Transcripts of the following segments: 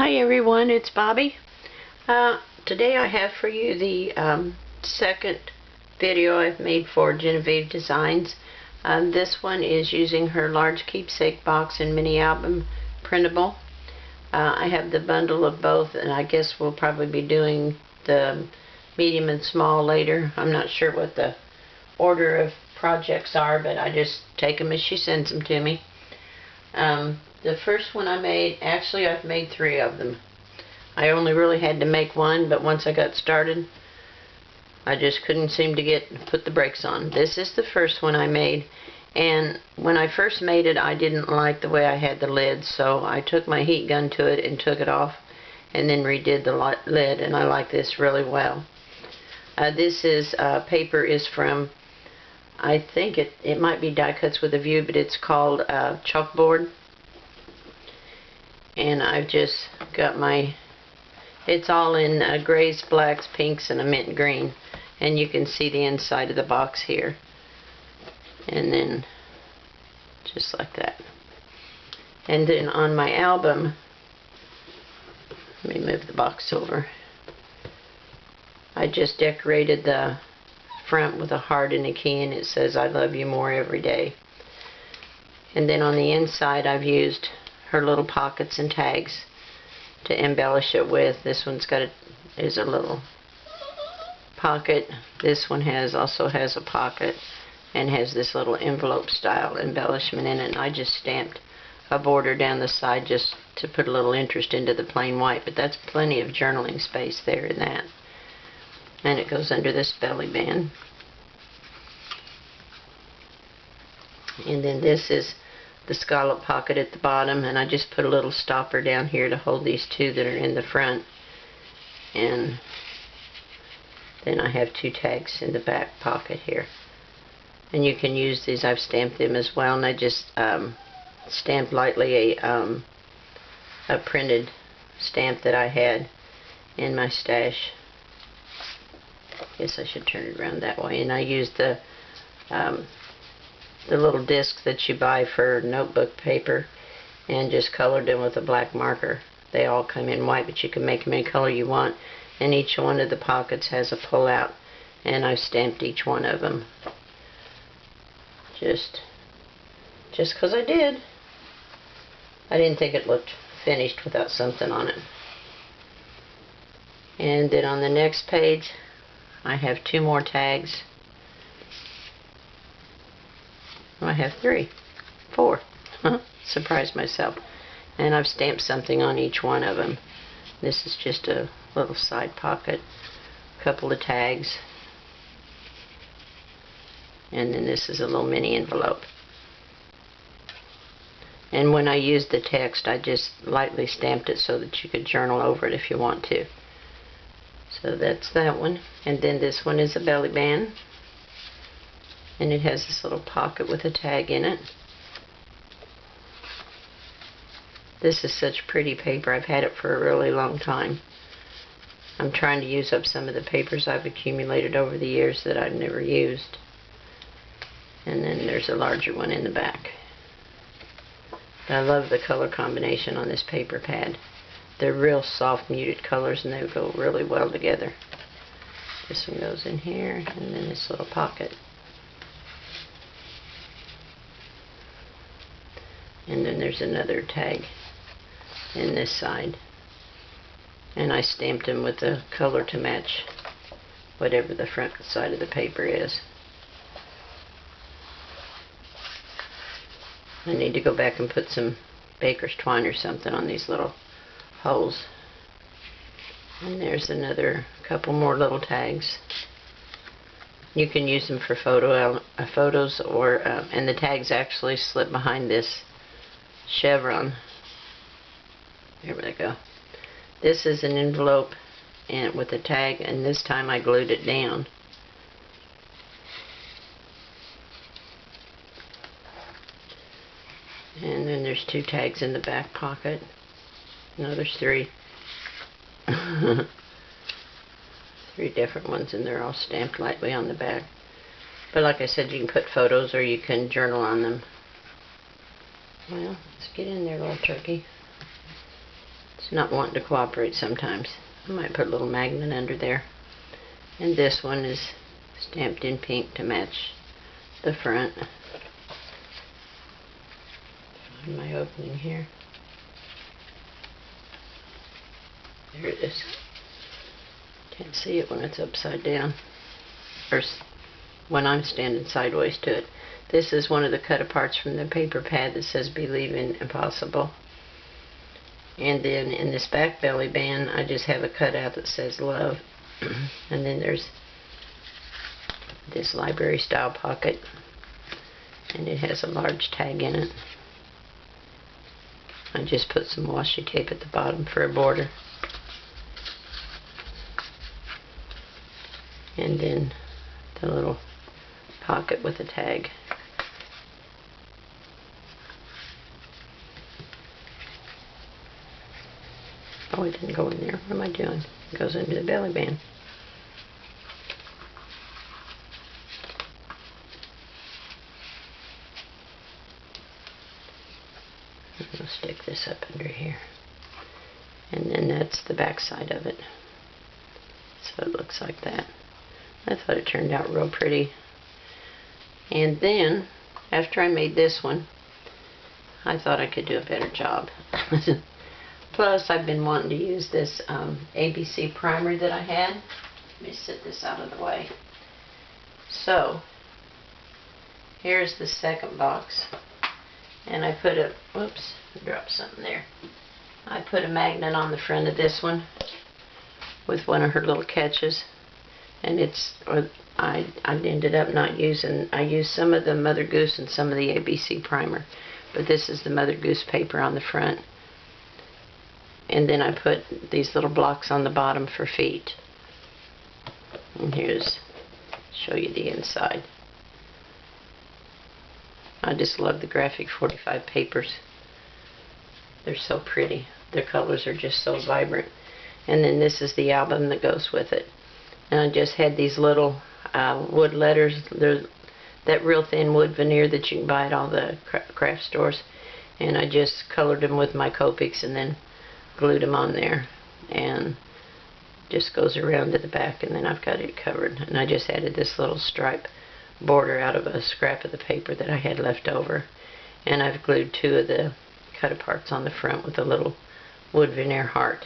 Hi everyone, it's Bobby. Today I have for you the second video I've made for Jenofeve Designs. This one is using her large Keepsake box and mini album printable. I have the bundle of both, and I guess we'll probably be doing the medium and small later. I'm not sure what the order of projects are, but I just take them as she sends them to me. The first one I made, actually I've made 3 of them. I only really had to make one, but once I got started, I just couldn't seem to put the brakes on. This is the first one I made, and when I first made it, I didn't like the way I had the lid, so I took my heat gun to it and took it off, and then redid the lid, and I like this really well. This is paper is from, I think it might be Die Cuts with a View, but it's called chalkboard. And I've just got it's all in grays, blacks, pinks, and a mint green. And you can see the inside of the box here. And then, just like that. And then on my album, let me move the box over. I just decorated the front with a heart and a key, and it says, "I love you more every day." And then on the inside, I've used her little pockets and tags to embellish it with. This one's is a little pocket. This one also has a pocket and has this little envelope style embellishment in it. And I just stamped a border down the side just to put a little interest into the plain white, but that's plenty of journaling space there in that. And it goes under this belly band. And then this is the scallop pocket at the bottom, and I just put a little stopper down here to hold these 2 that are in the front. And then I have 2 tags in the back pocket here. And you can use these, I've stamped them as well, and I just stamped lightly a printed stamp that I had in my stash. I guess I should turn it around that way. And I used the little discs that you buy for notebook paper and just colored them with a black marker. They all come in white, but you can make them any color you want. And each one of the pockets has a pull out, and I've stamped each one of them. Just because I did. I didn't think it looked finished without something on it. And then on the next page, I have 2 more tags. I have 4. Surprised myself. And I've stamped something on each one of them. This is just a little side pocket, a couple of tags, and then this is a little mini envelope. And when I used the text, I just lightly stamped it so that you could journal over it if you want to. So that's that one. And then this one is a belly band. And it has this little pocket with a tag in it. This is such pretty paper. I've had it for a really long time. I'm trying to use up some of the papers I've accumulated over the years that I've never used. And then there's a larger one in the back. I love the color combination on this paper pad. They're real soft, muted colors, and they go really well together. This one goes in here, and then this little pocket. And then there's another tag in this side. And I stamped them with the color to match whatever the front side of the paper is. I need to go back and put some baker's twine or something on these little holes. And there's another couple more little tags. You can use them for photos, or and the tags actually slip behind this chevron. There we go. This is an envelope and with a tag, and this time I glued it down. And then there's 2 tags in the back pocket. No, there's 3. 3 different ones, and they're all stamped lightly on the back. But like I said, you can put photos or you can journal on them. Well, let's get in there, little turkey. Let's It's not wanting to cooperate sometimes. I might put a little magnet under there. And this one is stamped in pink to match the front. Find my opening here. There it is. Can't see it when it's upside down, or when I'm standing sideways to it. This is one of the cut-aparts from the paper pad that says "Believe in Impossible." And then in this back belly band, I just have a cutout that says "Love." And then there's this library style pocket, and it has a large tag in it. I just put some washi tape at the bottom for a border. And then the little pocket with a tag. Oh, it didn't go in there. What am I doing? It goes into the belly band. I'll stick this up under here. And then that's the back side of it. So it looks like that. I thought it turned out real pretty. And then, after I made this one, I thought I could do a better job. Plus, I've been wanting to use this ABC primer that I had. Let me set this out of the way. So, here's the second box. And I put a, whoops, I dropped something there. I put a magnet on the front of this one with one of her little catches. And I ended up not using, I used some of the Mother Goose and some of the ABC primer, but this is the Mother Goose paper on the front. And then I put these little blocks on the bottom for feet. And show you the inside. I just love the Graphic 45 papers. They're so pretty. Their colors are just so vibrant. And then this is the album that goes with it. And I just had these little wood letters. They're that real thin wood veneer that you can buy at all the craft stores. And I just colored them with my Copics and then glued them on there. And just goes around to the back, and then I've got it covered. And I just added this little stripe border out of a scrap of the paper that I had left over. And I've glued two of the cut-aparts on the front with a little wood veneer heart.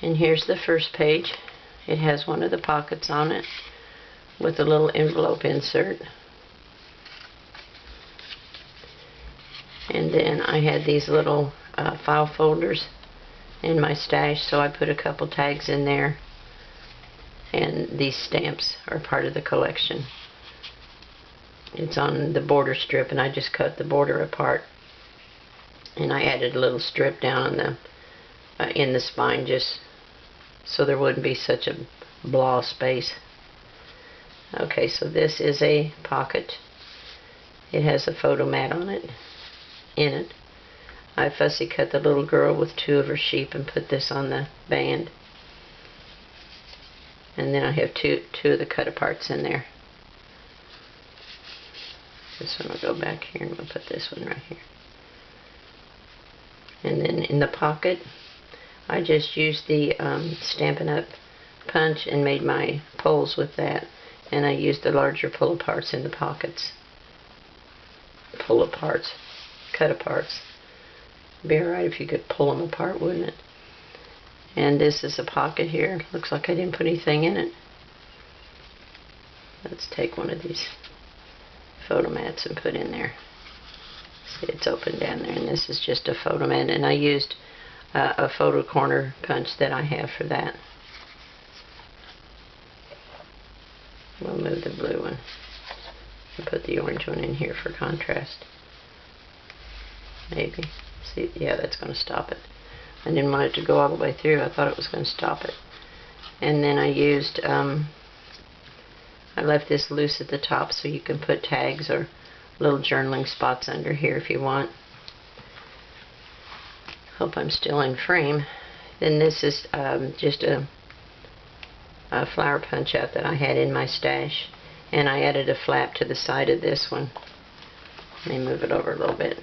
And here's the first page. It has one of the pockets on it with a little envelope insert. And then I had these little file folders in my stash, so I put a couple tags in there. And these stamps are part of the collection. It's on the border strip, and I just cut the border apart. And I added a little strip down on in the spine, just so there wouldn't be such a blah space. Okay, so this is a pocket. It has a photo mat on it, in it. I fussy cut the little girl with two of her sheep and put this on the band. And then I have two of the cut-aparts in there. This one will go back here, and we'll put this one right here. And then in the pocket, I just used the Stampin' Up! Punch and made my poles with that. And I used the larger pull-aparts in the pockets. Pull-aparts. Cut-aparts. It'd be alright if you could pull them apart, wouldn't it? And this is a pocket here. Looks like I didn't put anything in it. Let's take one of these photo mats and put in there. See, it's open down there, and this is just a photo mat. And I used a photo corner punch that I have for that. We'll move the blue one and put the orange one in here for contrast. Maybe. See, yeah, that's going to stop it. I didn't want it to go all the way through. I thought it was going to stop it. And then I used, I left this loose at the top so you can put tags or little journaling spots under here if you want. Hope I'm still in frame. Then this is just a flower punch out that I had in my stash. And I added a flap to the side of this one. Let me move it over a little bit.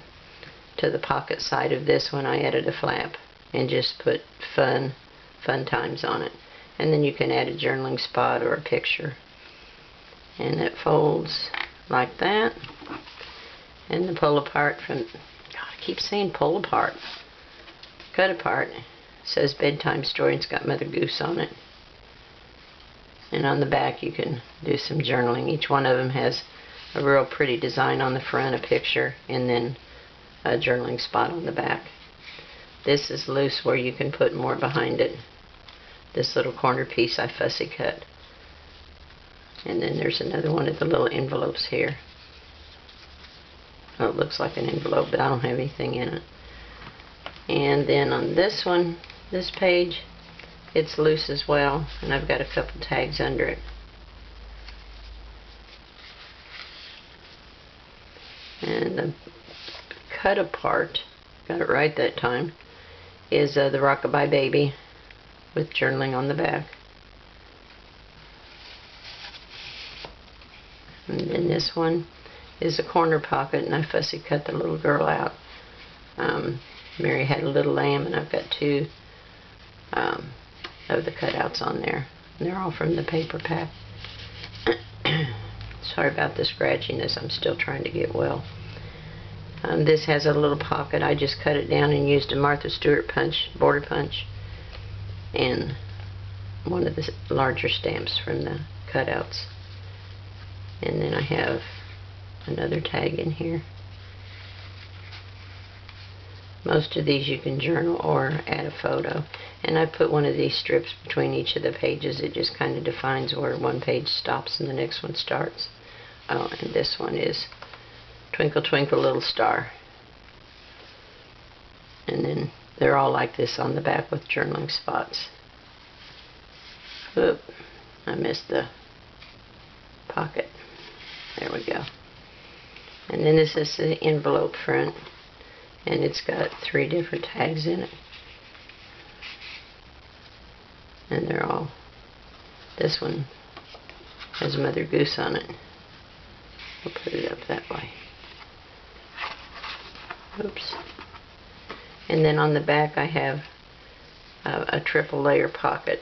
To the pocket side of this one, I added a flap. and just put fun times on it. And then you can add a journaling spot or a picture. And it folds like that. And the pull apart from, God, I keep saying pull apart. Cut apart. It says bedtime story, and it's got Mother Goose on it. And on the back you can do some journaling. Each one of them has a real pretty design on the front, a picture, and then a journaling spot on the back. This is loose where you can put more behind it. This little corner piece I fussy cut. And then there's another one of the little envelopes here. Oh, it looks like an envelope, but I don't have anything in it. And then on this one, this page, it's loose as well, and I've got a couple tags under it. And the cut apart, got it right that time, is the Rockabye Baby with journaling on the back. And then this one is a corner pocket, and I fussy cut the little girl out. Mary had a little lamb, and I've got two of the cutouts on there. And they're all from the paper pack. Sorry about the scratchiness, I'm still trying to get well. This has a little pocket. I just cut it down and used a Martha Stewart punch, border punch, and one of the larger stamps from the cutouts. And then I have another tag in here. Most of these you can journal or add a photo. And I put one of these strips between each of the pages. It just kind of defines where one page stops and the next one starts. Oh, and this one is Twinkle Twinkle Little Star. And then they're all like this on the back with journaling spots. Oop, I missed the pocket. There we go. And then this is the envelope front, and it's got 3 different tags in it. And they're all, this one has Mother Goose on it. We'll put it up that way. Oops. And then on the back I have a triple layer pocket.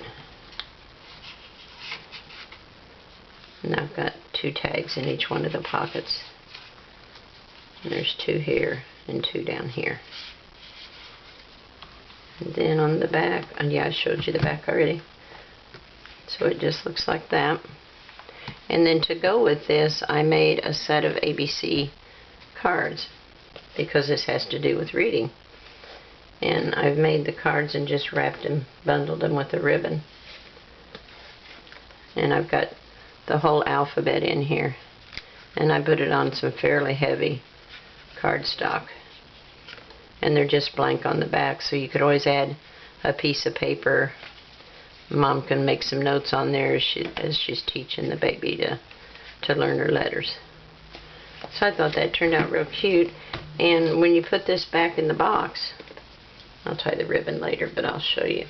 And I've got 2 tags in each one of the pockets. And there's 2 here and 2 down here. And then on the back, and yeah, I showed you the back already. So it just looks like that. And then to go with this, I made a set of ABC cards, because this has to do with reading. And I've made the cards and just wrapped them, bundled them with a ribbon. And I've got the whole alphabet in here. And I put it on some fairly heavy cardstock. And they're just blank on the back, so you could always add a piece of paper. Mom can make some notes on there as she's teaching the baby to learn her letters. So I thought that turned out real cute. And when you put this back in the box, I'll tie the ribbon later, but I'll show you.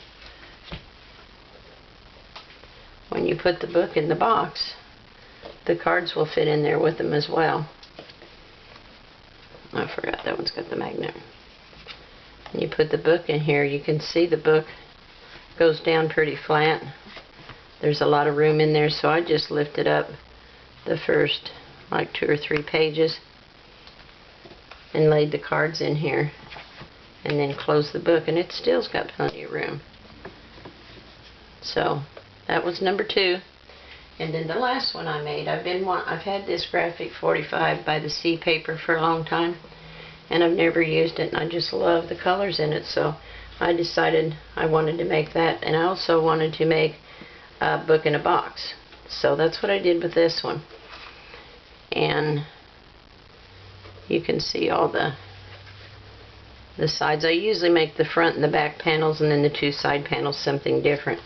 When you put the book in the box, the cards will fit in there with them as well. I forgot that one's got the magnet. When you put the book in here, you can see the book goes down pretty flat. There's a lot of room in there, so I just lifted up the first like 2 or 3 pages and laid the cards in here, and then closed the book, and it still's got plenty of room. So that was number 2. And then the last one I made, I've had this graphic 45 by the Sea paper for a long time, and I've never used it, and I just love the colors in it, so I decided I wanted to make that. And I also wanted to make a book in a box, so that's what I did with this one. And you can see all the sides. I usually make the front and the back panels, and then the 2 side panels something different.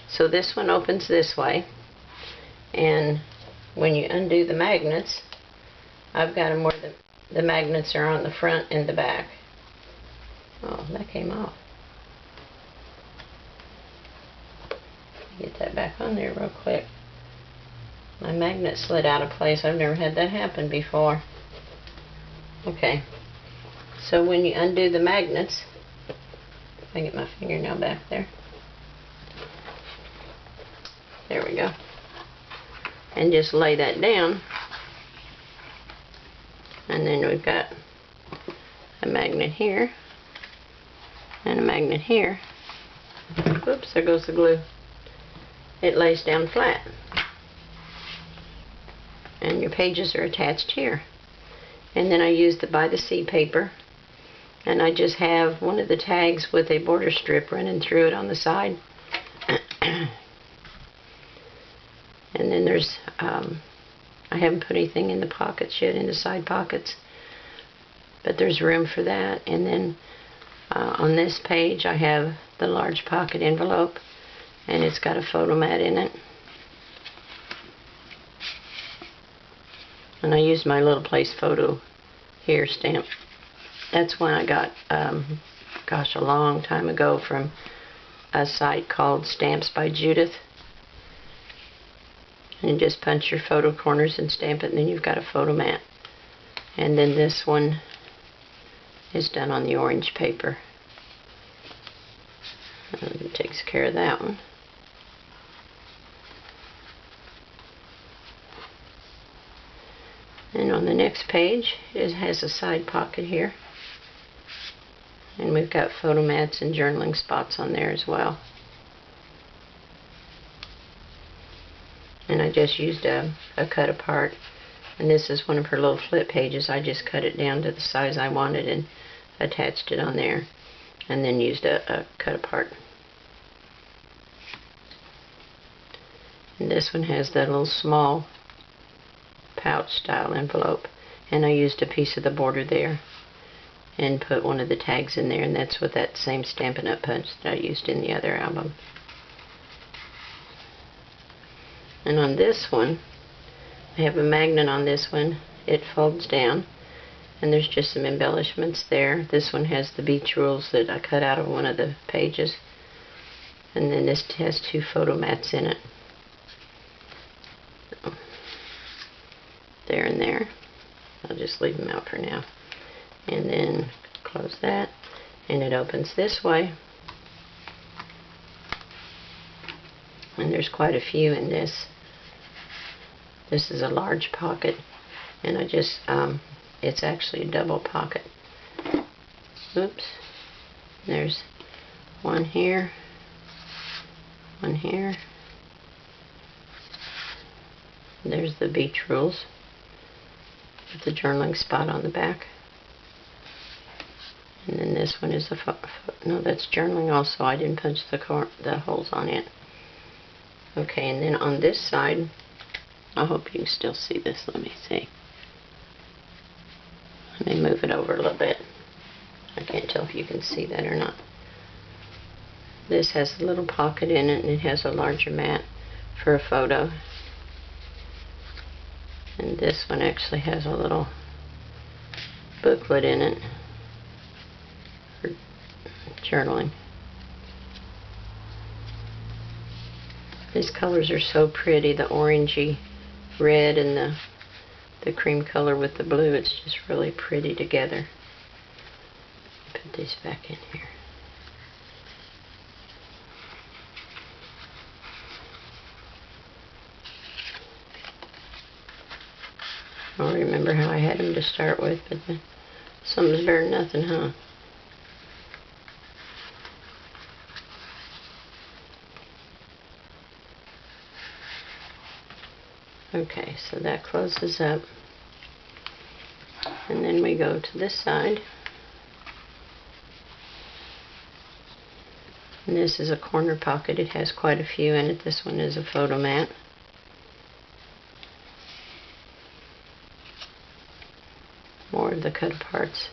So this one opens this way, and when you undo the magnets, I've got them where the magnets are on the front and the back. Oh, that came off. Get that back on there real quick. My magnet slid out of place. I've never had that happen before. Okay, so when you undo the magnets, I get my fingernail back there. There we go. And just lay that down. And then we've got a magnet here and a magnet here. Oops, there goes the glue. It lays down flat. And your pages are attached here. And then I use the by the sea paper, and I just have one of the tags with a border strip running through it on the side. And then there's I haven't put anything in the pockets yet, in the side pockets, but there's room for that. And then on this page I have the large pocket envelope, and it's got a photo mat in it. And I used my little place photo here stamp. That's one I got, gosh, a long time ago from a site called Stamps by Judith. And you just punch your photo corners and stamp it, and then you've got a photo mat. And then this one is done on the orange paper. And it takes care of that one. And on the next page, it has a side pocket here. And we've got photo mats and journaling spots on there as well. And I just used a cut apart. And this is one of her little flip pages. I just cut it down to the size I wanted and attached it on there. And then used a cut apart. And this one has that little small pouch style envelope, and I used a piece of the border there and put one of the tags in there, and that's with that same Stampin' Up! Punch that I used in the other album. And on this one, I have a magnet on this one. It folds down, and there's just some embellishments there. This one has the beach rules that I cut out of one of the pages, and then this has two photo mats in it. There and there. I'll just leave them out for now. And then close that, and it opens this way. And there's quite a few in this. This is a large pocket, and I just, it's actually a double pocket. Oops. There's one here, one here. There's the beach rules with the journaling spot on the back. And then this one is no, that's journaling also. I didn't punch the holes on it. Okay, and then on this side, I hope you can still see this. Let me see. Let me move it over a little bit. I can't tell if you can see that or not. This has a little pocket in it, and it has a larger mat for a photo. And this one actually has a little booklet in it for journaling. These colors are so pretty, the orangey red and the cream color with the blue. It's just really pretty together. Put these back in here. I don't remember how I had them to start with, but something's better than nothing, huh? Okay, so that closes up. And then we go to this side. And this is a corner pocket. It has quite a few in it. This one is a photo mat. More of the cut aparts.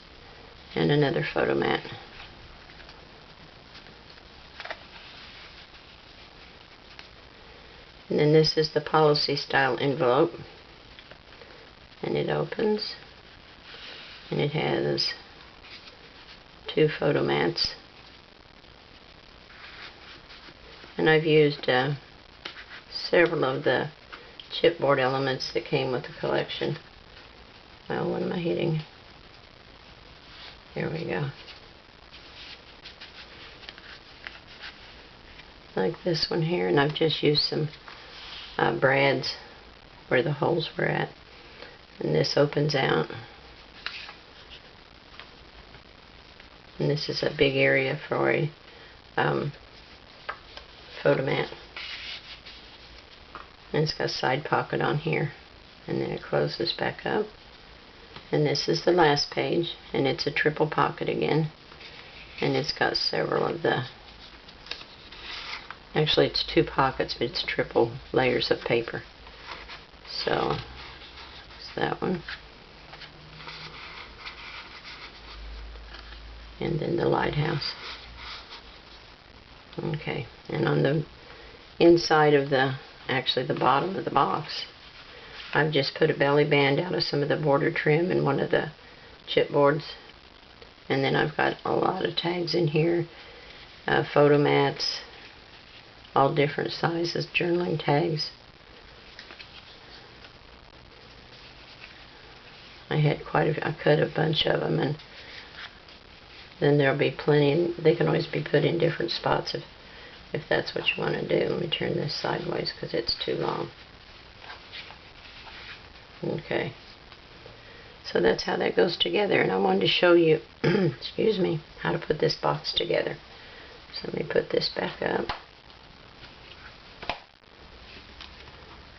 And another photo mat. And then this is the policy style envelope. And it opens. And it has two photo mats. And I've used several of the chipboard elements that came with the collection. Well, what am I hitting? There we go. like this one here, and I've just used some brads where the holes were at, and this opens out, and this is a big area for a photo mat, and it's got a side pocket on here, and then it closes back up. And this is the last page, and it's a triple pocket again, and it's got several of the, actually it's 2 pockets, but it's triple layers of paper. So it's that one, and then the lighthouse. Okay, and on the inside of the, actually the bottom of the box, I've just put a belly band out of some of the border trim and one of the chipboards, and then I've got a lot of tags in here, photo mats, all different sizes, journaling tags. I had I cut a bunch of them, and then there'll be plenty. They can always be put in different spots if that's what you want to do. Let me turn this sideways because it's too long. Okay, so that's how that goes together, and I wanted to show you excuse me, how to put this box together. So let me put this back up,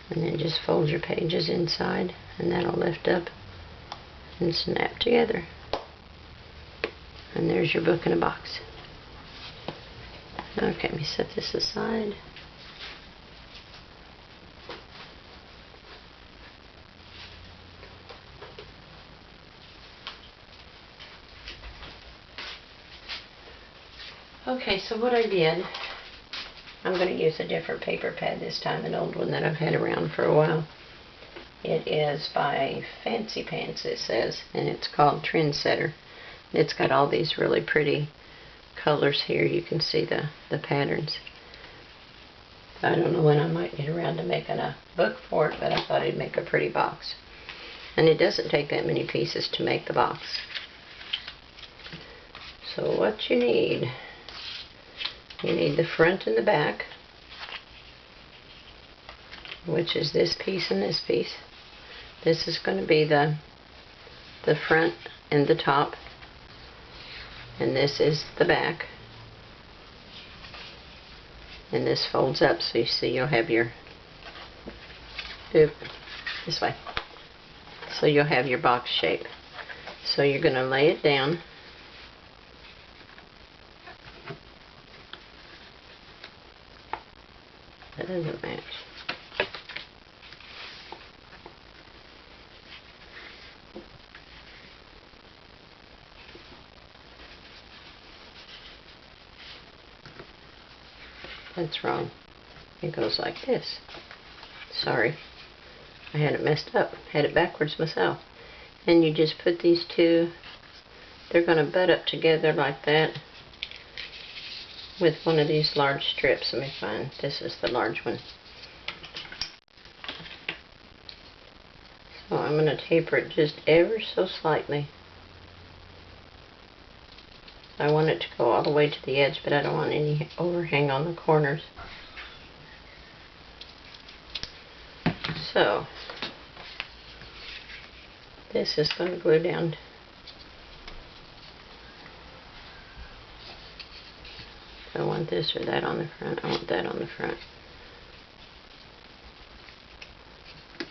and then just fold your pages inside, and that'll lift up and snap together, and there's your book in a box. Okay, let me set this aside. Okay, so what I did, I'm going to use a different paper pad this time, an old one that I've had around for a while. It is by Fancy Pants, it says, and it's called Trendsetter. It's got all these really pretty colors here. You can see the patterns. I don't know when I might get around to making a book for it, but I thought it'd make a pretty box. And it doesn't take that many pieces to make the box. So what you need the front and the back, which is this piece and this piece. This is going to be the front and the top, and this is the back, and this folds up, so you see you'll have your this way, so you'll have your box shape. So you're going to lay it down, that doesn't match. That's wrong. It goes like this. Sorry, I had it messed up. Had it backwards myself. And you just put these two, they're going to butt up together like that with one of these large strips. Let me find, this is the large one. So I'm going to taper it just ever so slightly. I want it to go all the way to the edge, but I don't want any overhang on the corners. So this is going to glue down. I want this or that on the front. I want that on the front. So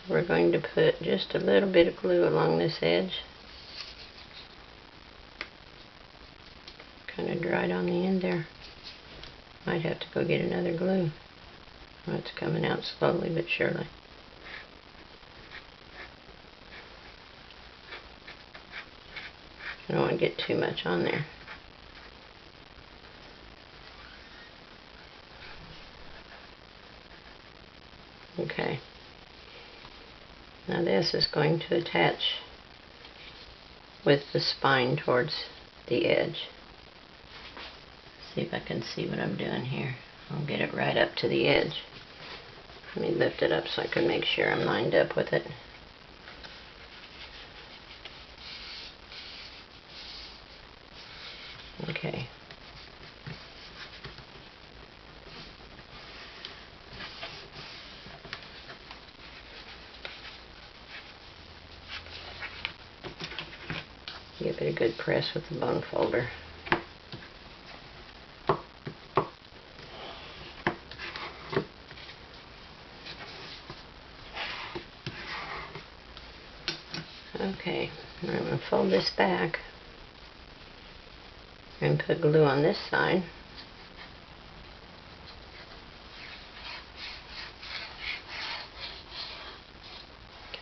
we're going to put just a little bit of glue along this edge. Kind of dried on the end there. Might have to go get another glue. Oh, it's coming out slowly but surely. I don't want to get too much on there. Okay. Now this is going to attach with the spine towards the edge. See if I can see what I'm doing here. I'll get it right up to the edge. Let me lift it up so I can make sure I'm lined up with it. Okay. Give it a good press with the bung folder. Okay, now I'm going to fold this back and put glue on this side.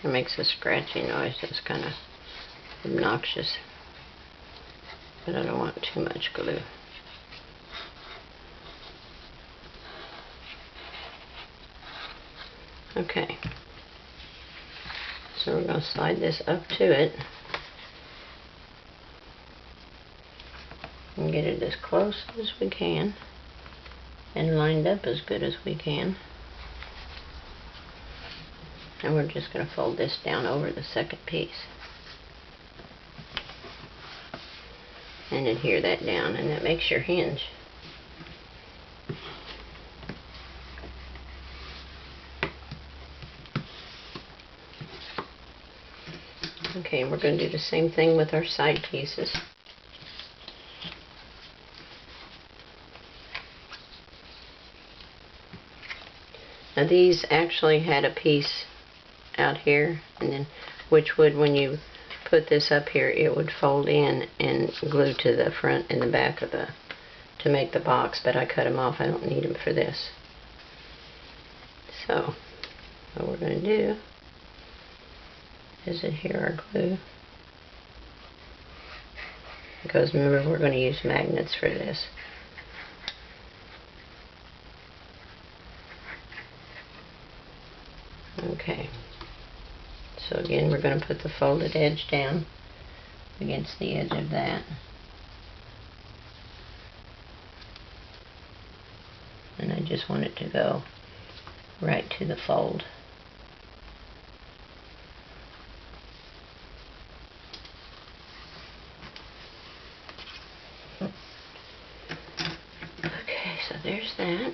It makes a scratchy noise that's kind of obnoxious, but I don't want too much glue. Okay, so we're going to slide this up to it and get it as close as we can and lined up as good as we can. And we're just going to fold this down over the second piece and adhere that down, and that makes your hinge. Okay, and we're going to do the same thing with our side pieces. Now these actually had a piece out here, and then which would, when you put this up here, it would fold in and glue to the front and the back of the, to make the box, but I cut them off. I don't need them for this. So what we're going to do is adhere our glue, because remember, we're going to use magnets for this. Okay, so again, we're going to put the folded edge down against the edge of that. And I just want it to go right to the fold. Okay, so there's that.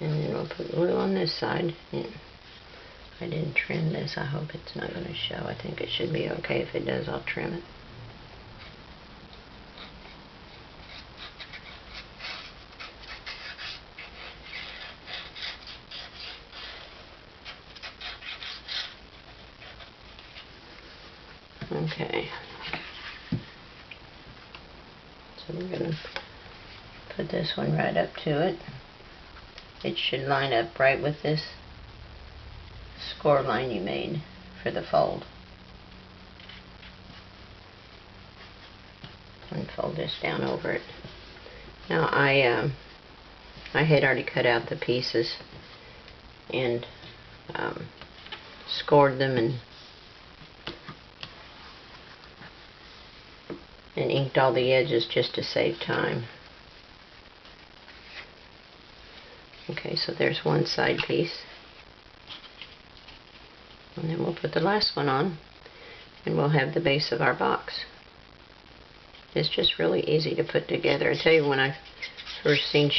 And then we'll put glue on this side. I didn't trim this. I hope it's not going to show. I think it should be okay. If it does, I'll trim it. Okay. So we're going to put this one right up to it. It should line up right with this score line you made for the fold. And fold this down over it. Now I had already cut out the pieces and scored them and inked all the edges just to save time. Okay, so there's one side piece. And then we'll put the last one on, and we'll have the base of our box. It's just really easy to put together. I tell you, when I first seen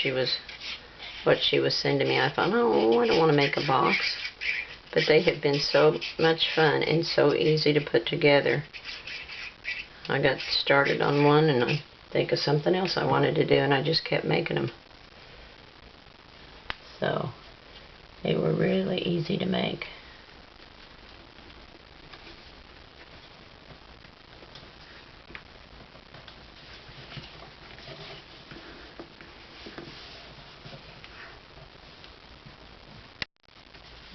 what she was sending me, I thought, oh, I don't want to make a box. But they have been so much fun and so easy to put together. I got started on one, and I think of something else I wanted to do, and I just kept making them. So they were really easy to make.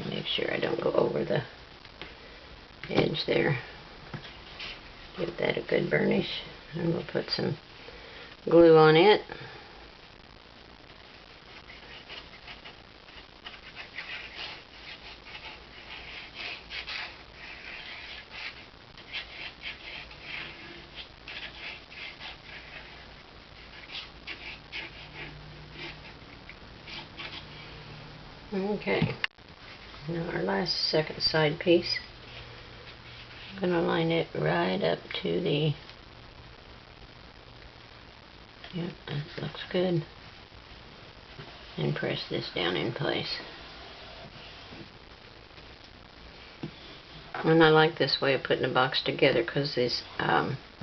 Make sure I don't go over the edge there. Give that a good burnish, and we'll put some glue on it. Okay, now our second side piece, I'm going to line it right up to the, yep, that looks good, and press this down in place. And I like this way of putting a box together because these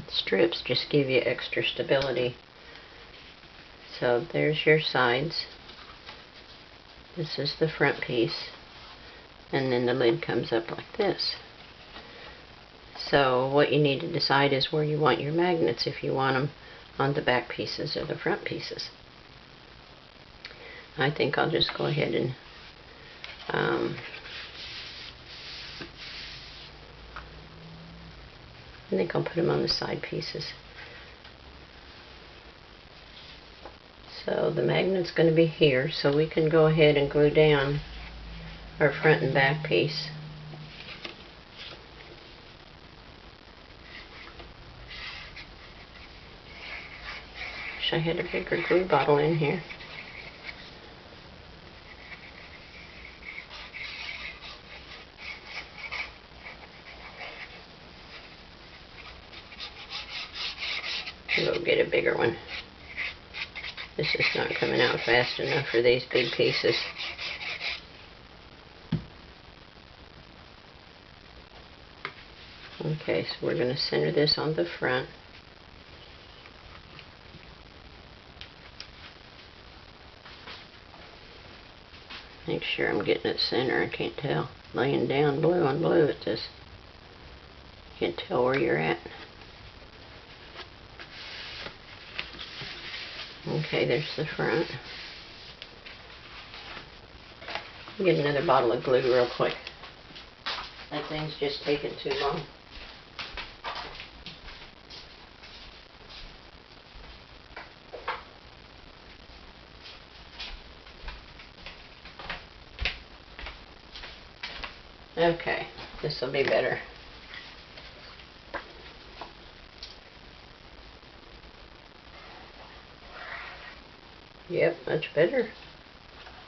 strips just give you extra stability. So there's your sides. This is the front piece. And then the lid comes up like this. So what you need to decide is where you want your magnets, if you want them on the back pieces or the front pieces. I think I'll just go ahead and I think I'll put them on the side pieces. So the magnet's going to be here, so we can go ahead and glue down our front and back piece. Wish I had a bigger glue bottle in here. Go get a bigger one. This is not coming out fast enough for these big pieces. Okay, so we're going to center this on the front. Make sure I'm getting it center. I can't tell. Laying down blue on blue at this. Can't tell where you're at. Okay, there's the front. Get another bottle of glue real quick. That thing's just taking too long. Okay, this will be better. Yep, much better.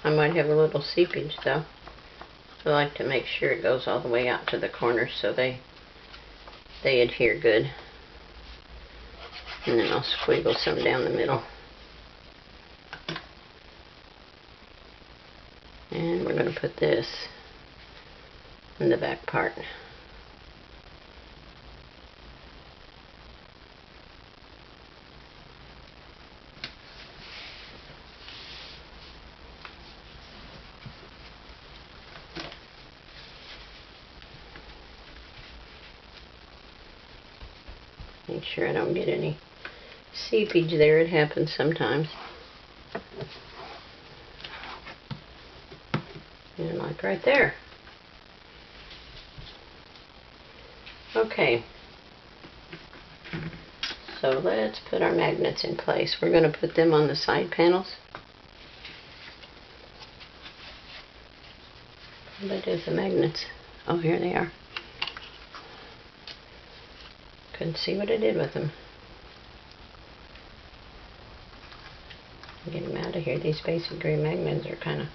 I might have a little seepage though. I like to make sure it goes all the way out to the corners so they adhere good. And then I'll squiggle some down the middle. And we're going to put this in the back part. Make sure I don't get any seepage there. It happens sometimes. And like right there. Okay. So let's put our magnets in place. We're going to put them on the side panels. What is the magnets? Oh, here they are. Couldn't see what I did with them. Get them out of here. These basic gray magnets are kind of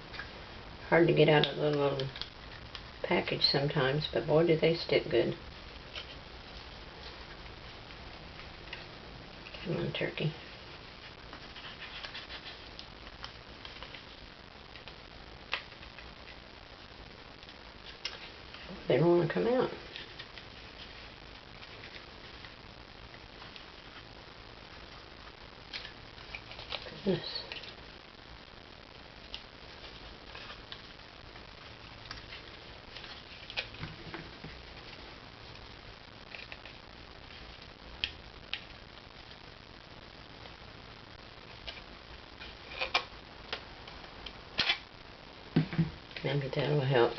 hard to get out of the little package sometimes, but boy, do they stick good. Come on, turkey. They don't want to come out. Goodness. Maybe that will help.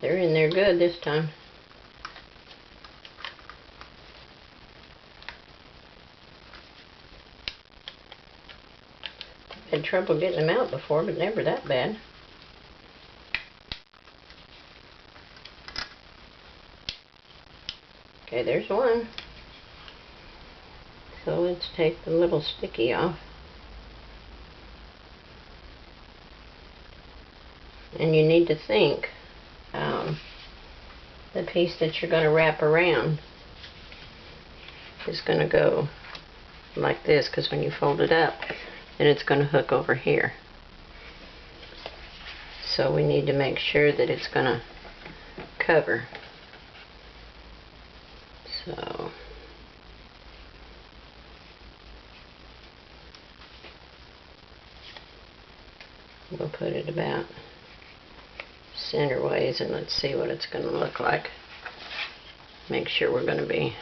They're in there good this time. Had trouble getting them out before, but never that bad. Okay, there's one. So let's take the little sticky off. And you need to think the piece that you're going to wrap around is going to go like this, because when you fold it up, then it's going to hook over here. so we need to make sure that it's going to cover. So we'll put it about center ways, and let's see what it's going to look like. Make sure we're going to be,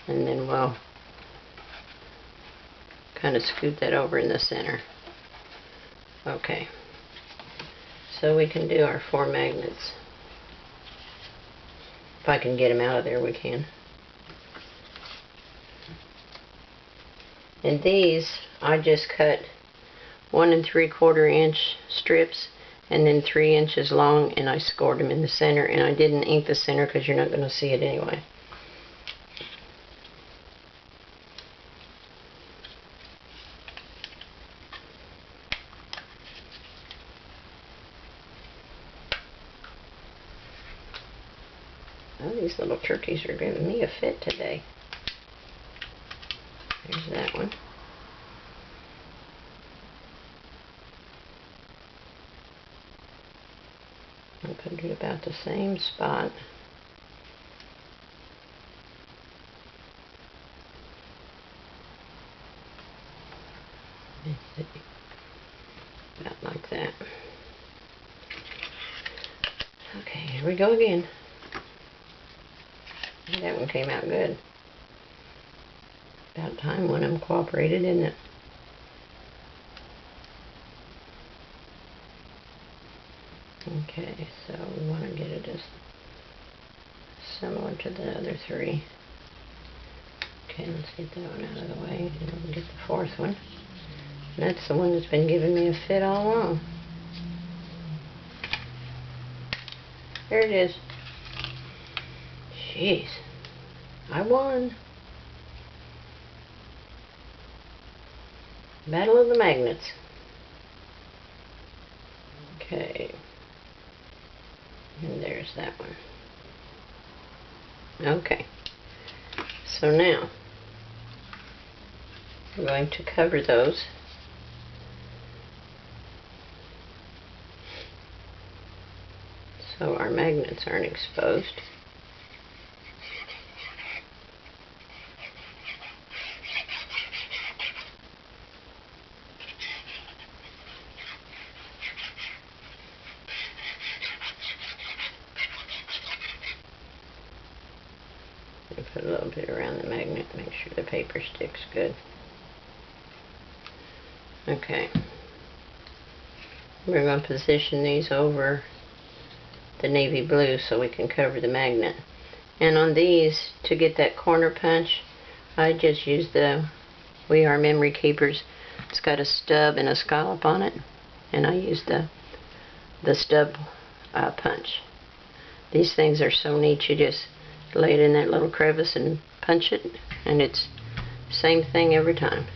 and then we'll kind of scoot that over in the center. Okay, so we can do our 4 magnets. If I can get them out of there, we can. And these, I just cut 1 3/4 inch strips and then 3 inches long, and I scored them in the center, and I didn't ink the center because you're not going to see it anyway. Oh, these little turkeys are giving me a fit today. There's that one. I'll put it about the same spot. About like that. Okay, here we go again. That one came out good. About time one of them cooperated, isn't it? Okay, so we want to get it as similar to the other 3. Okay, let's get that one out of the way, and we'll get the 4th one. And that's the one that's been giving me a fit all along. There it is. Jeez, I won. Battle of the Magnets. Okay. And there's that one. Okay. So now, we're going to cover those. So our magnets aren't exposed. Put a little bit around the magnet, make sure the paper sticks good. Okay. We're going to position these over the navy blue so we can cover the magnet. And on these, to get that corner punch, I just use the We Are Memory Keepers. It's got a stub and a scallop on it, and I use the stub punch. These things are so neat. You just lay it in that little crevice and punch it, and it's same thing every time.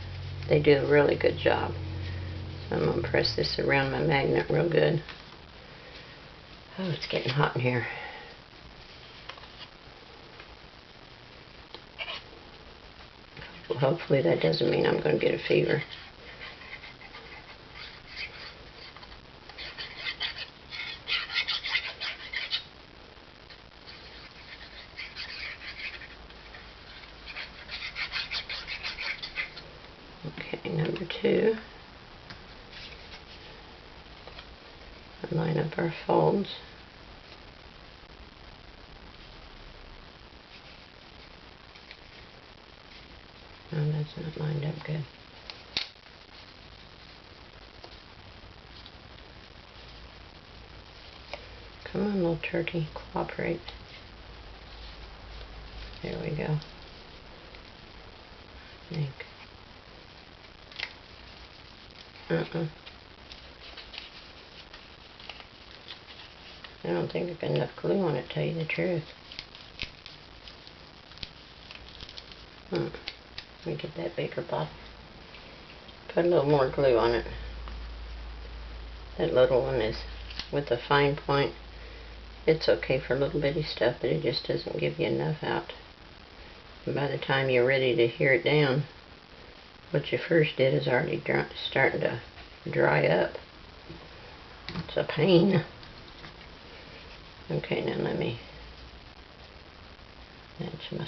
They do a really good job. So I'm going to press this around my magnet real good. Oh, it's getting hot in here. Hopefully that doesn't mean I'm going to get a fever. Okay, number 2. Line up our folds. Oh, that's not lined up good. Come on, little turkey, cooperate. There we go. I don't think I've got enough glue on it, to tell you the truth. Let me get that baker bottle. Put a little more glue on it. That little one is with a fine point. It's okay for little bitty stuff, but it just doesn't give you enough out. And by the time you're ready to hear it down, what you first did is already starting to dry up. It's a pain. Okay, now let me match my